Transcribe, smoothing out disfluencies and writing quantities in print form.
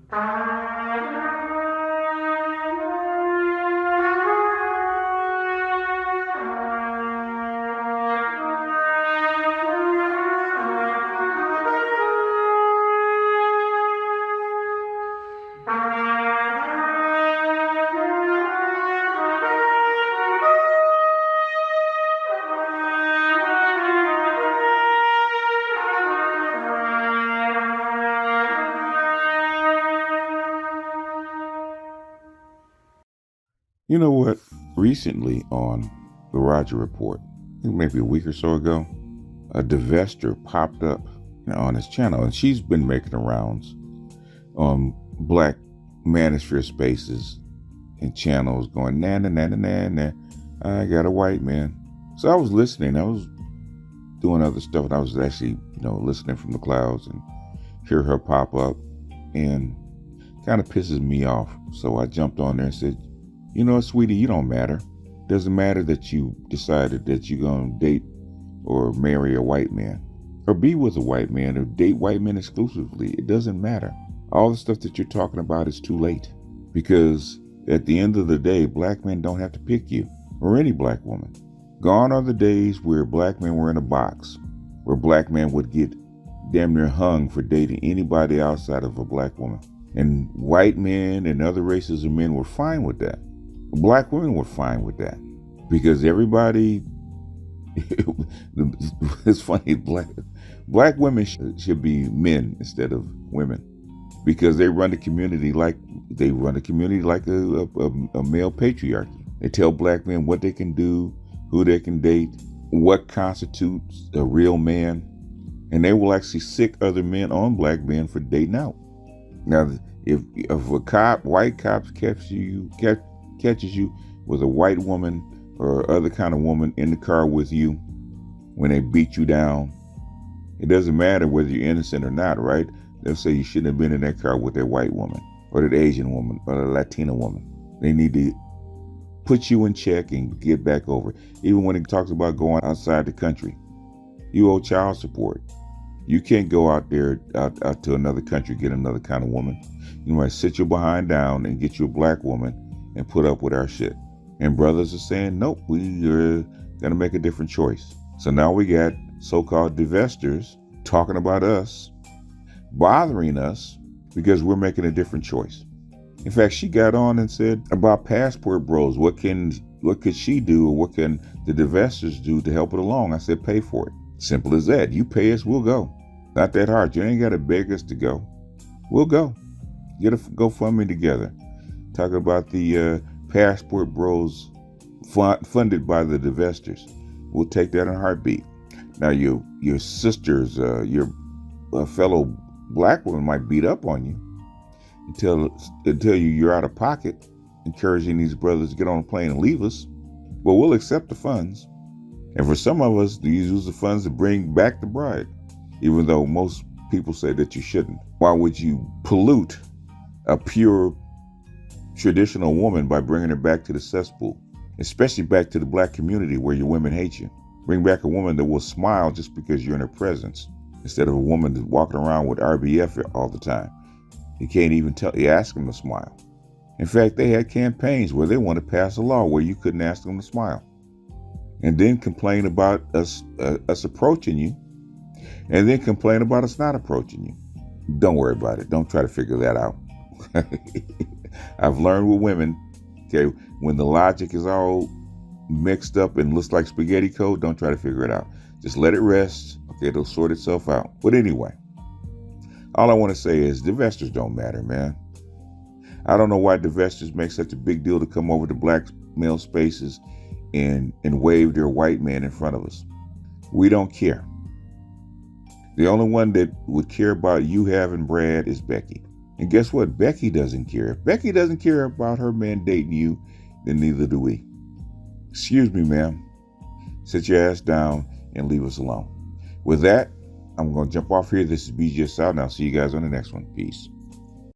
You know what? Recently on the Roger Report, I think maybe a week or so ago, a divestor popped up on his channel, and she's been making the rounds on Black manosphere spaces and channels going, na na na na na na, I got a white man. So I was listening. I was doing other stuff, and I was actually, listening from the clouds and hear her pop up, and kind of pisses me off. So I jumped on there and said, sweetie, you don't matter. Doesn't matter that you decided that you're going to date or marry a white man or be with a white man or date white men exclusively. It doesn't matter. All the stuff that you're talking about is too late, because at the end of the day, black men don't have to pick you or any black woman. Gone are the days where black men were in a box, where black men would get damn near hung for dating anybody outside of a black woman. And white men and other races of men were fine with that. Black women were fine with that, because everybody, it's funny, black women should be men instead of women, because they run the community like a male patriarchy. They tell black men what they can do, who they can date, what constitutes a real man, and they will actually sick other men on black men for dating out. Now, if a white cop catches you with a white woman or other kind of woman in the car with you when they beat you down, it doesn't matter whether you're innocent or not, right? They'll say you shouldn't have been in that car with that white woman or that Asian woman or the Latina woman. They need to put you in check and get back over it. Even when he talks about going outside the country, you owe child support. You can't go out there out to another country, get another kind of woman. You might sit your behind down and get you a black woman and put up with our shit. And brothers are saying, nope, we're gonna make a different choice. So now we got so-called divestors talking about us, bothering us because we're making a different choice. In fact, she got on and said about passport bros, what could she do, or what can the divestors do to help it along? I said, pay for it. Simple as that. You pay us, we'll go. Not that hard. You ain't gotta beg us to go. We'll go. Get a GoFundMe together. Talk about the passport bros funded by the divestors. We'll take that in a heartbeat. Now, your sisters, your fellow black woman might beat up on you and tell you you're out of pocket, encouraging these brothers to get on a plane and leave us. Well, we'll accept the funds. And for some of us, you use the funds to bring back the bride, even though most people say that you shouldn't. Why would you pollute a pure traditional woman by bringing her back to the cesspool, especially back to the black community where your women hate you? Bring back a woman that will smile just because you're in her presence, instead of a woman that's walking around with RBF all the time. You can't even ask them to smile. In fact, they had campaigns where they want to pass a law where you couldn't ask them to smile, and then complain about us approaching you, and then complain about us not approaching you. Don't worry about it. Don't try to figure that out. I've learned with women, okay, when the logic is all mixed up and looks like spaghetti code, don't try to figure it out. Just let it rest. Okay, it'll sort itself out. But anyway, all I want to say is divestors don't matter, man. I don't know why divestors make such a big deal to come over to black male spaces and wave their white man in front of us. We don't care. The only one that would care about you having Brad is Becky. And guess what? Becky doesn't care. If Becky doesn't care about her man dating you, then neither do we. Excuse me, ma'am. Sit your ass down and leave us alone. With that, I'm going to jump off here. This is BGS out, and I'll see you guys on the next one. Peace.